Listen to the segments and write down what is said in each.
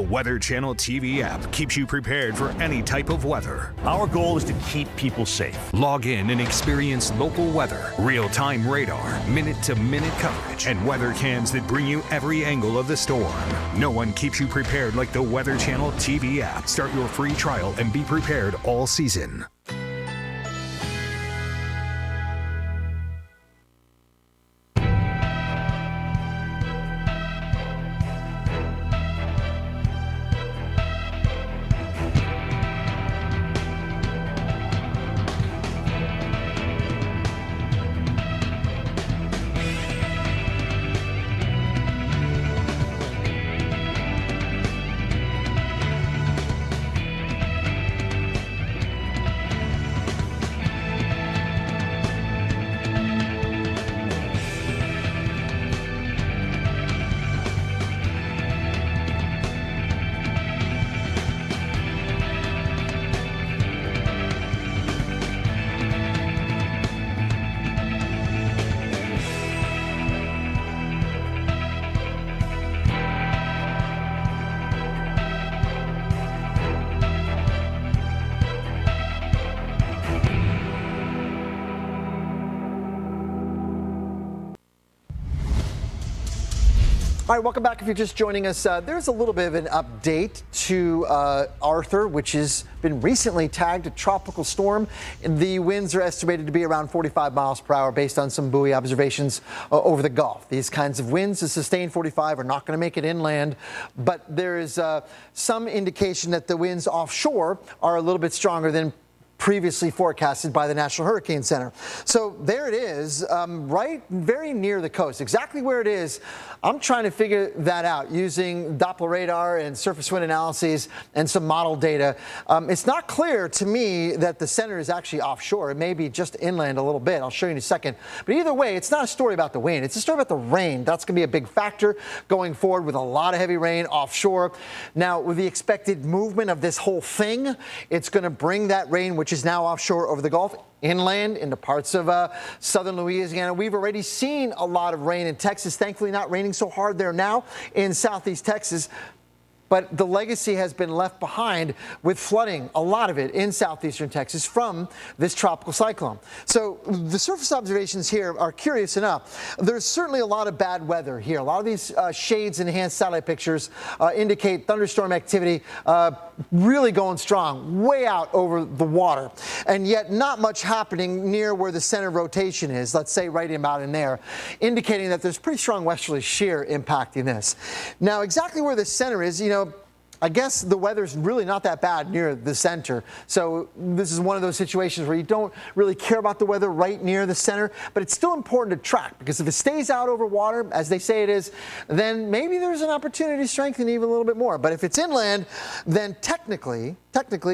The Weather Channel TV app keeps you prepared for any type of weather. Our goal is to keep people safe. Log in and experience local weather, real-time radar, minute-to-minute coverage, and weather cams that bring you every angle of the storm. No one keeps you prepared like the Weather Channel TV app. Start your free trial and be prepared all season. All right, welcome back. If you're just joining us, there's a little bit of an update to Arthur, which has been recently tagged a tropical storm. The winds are estimated to be around 45 miles per hour based on some buoy observations over the Gulf. These kinds of winds, a sustained 45, are not going to make it inland, but there is some indication that the winds offshore are a little bit stronger than previously forecasted by the National Hurricane Center. So there it is, right very near the coast. Exactly where it is, I'm trying to figure that out using Doppler radar and surface wind analyses and some model data. It's not clear to me that the center is actually offshore. It may be just inland a little bit. I'll show you in a second. But either way, it's not a story about the wind. It's a story about the rain. That's going to be a big factor going forward with a lot of heavy rain offshore. Now, with the expected movement of this whole thing, it's going to bring that rain, which is now offshore over the Gulf, inland into parts of southern Louisiana. We've already seen a lot of rain in Texas. Thankfully, not raining so hard there now in southeast Texas. But the legacy has been left behind with flooding, a lot of it in southeastern Texas from this tropical cyclone. So the surface observations here are curious enough. There's certainly a lot of bad weather here. A lot of these shades and enhanced satellite pictures indicate thunderstorm activity really going strong, way out over the water. And yet not much happening near where the center of rotation is, let's say right about in there, indicating that there's pretty strong westerly shear impacting this. Now, exactly where the center is, I guess the weather's really not that bad near the center. So this is one of those situations where you don't really care about the weather right near the center, but it's still important to track, because if it stays out over water, as they say it is, then maybe there's an opportunity to strengthen even a little bit more. But if it's inland, then technically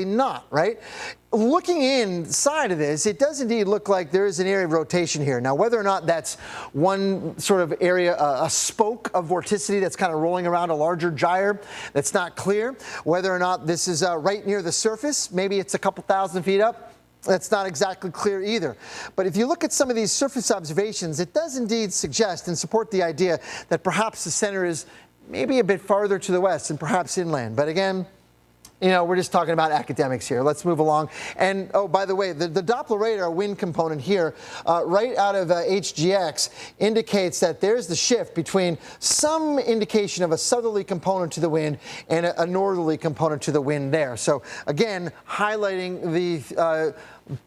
not, right? Looking inside of this, it does indeed look like there is an area of rotation here. Now, whether or not that's one sort of area, a spoke of vorticity that's kind of rolling around a larger gyre, that's not clear. Whether or not this is right near the surface, maybe it's a couple thousand feet up, that's not exactly clear either. But if you look at some of these surface observations, it does indeed suggest and support the idea that perhaps the center is maybe a bit farther to the west and perhaps inland. But again, we're just talking about academics here. Let's move along. And, oh, by the way, the Doppler radar wind component here, right out of HGX, indicates that there's the shift between some indication of a southerly component to the wind and a northerly component to the wind there. So, again, highlighting the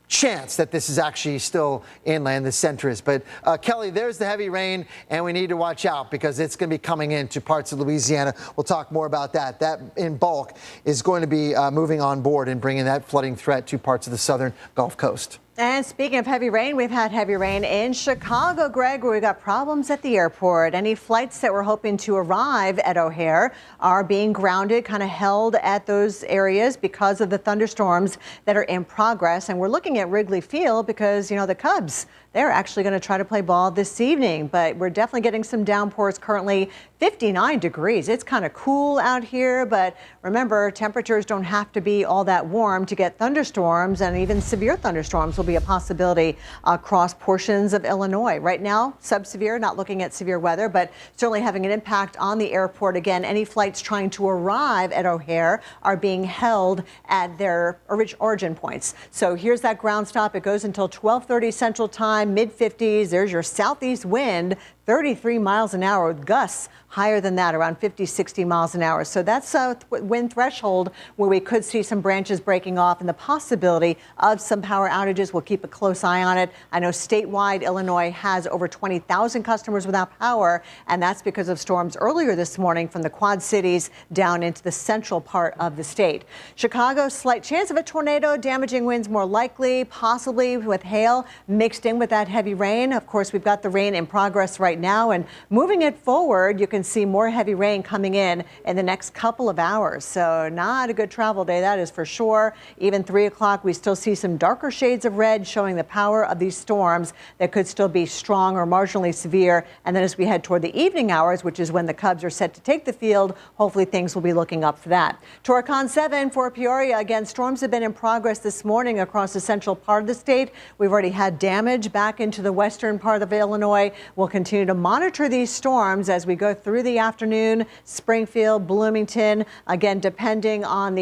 chance that this is actually still inland, the center is. But Kelly, there's the heavy rain, and we need to watch out because it's going to be coming into parts of Louisiana. We'll talk more about that. That in bulk is going to be moving on board and bringing that flooding threat to parts of the southern Gulf Coast. And speaking of heavy rain, we've had heavy rain in Chicago, Greg, where we got problems at the airport. Any flights that were hoping to arrive at O'Hare are being grounded, kind of held at those areas because of the thunderstorms that are in progress. And we're looking at Wrigley Field because, the Cubs, they're actually going to try to play ball this evening. But we're definitely getting some downpours currently. 59 degrees. It's kind of cool out here, but remember, temperatures don't have to be all that warm to get thunderstorms, and even severe thunderstorms will be be a possibility across portions of Illinois. Right now, sub-severe, not looking at severe weather, but certainly having an impact on the airport. Again, any flights trying to arrive at O'Hare are being held at their origin points. So here's that ground stop. It goes until 12:30 Central Time, mid-50s. There's your southeast wind, 33 miles an hour with gusts higher than that, around 50, 60 miles an hour. So that's a wind threshold where we could see some branches breaking off and the possibility of some power outages. We'll keep a close eye on it. I know statewide Illinois has over 20,000 customers without power, and that's because of storms earlier this morning from the Quad Cities down into the central part of the state. Chicago, slight chance of a tornado, damaging winds more likely, possibly with hail mixed in with that heavy rain. Of course, we've got the rain in progress right now, and moving it forward, you can see more heavy rain coming in the next couple of hours. So not a good travel day, that is for sure. Even 3 o'clock, we still see some darker shades of red showing the power of these storms that could still be strong or marginally severe. And then as we head toward the evening hours, which is when the Cubs are set to take the field, hopefully things will be looking up for that. Torcon 7 for Peoria. Again, storms have been in progress this morning across the central part of the state. We've already had damage back into the western part of Illinois. We'll continue to monitor these storms as we go through the afternoon. Springfield, Bloomington, again, depending on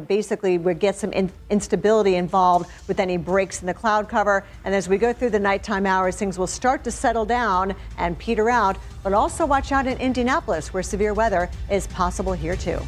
basically we get some instability involved with any breaks in the cloud cover. And as we go through the nighttime hours, things will start to settle down and peter out. But also watch out in Indianapolis, where severe weather is possible here too.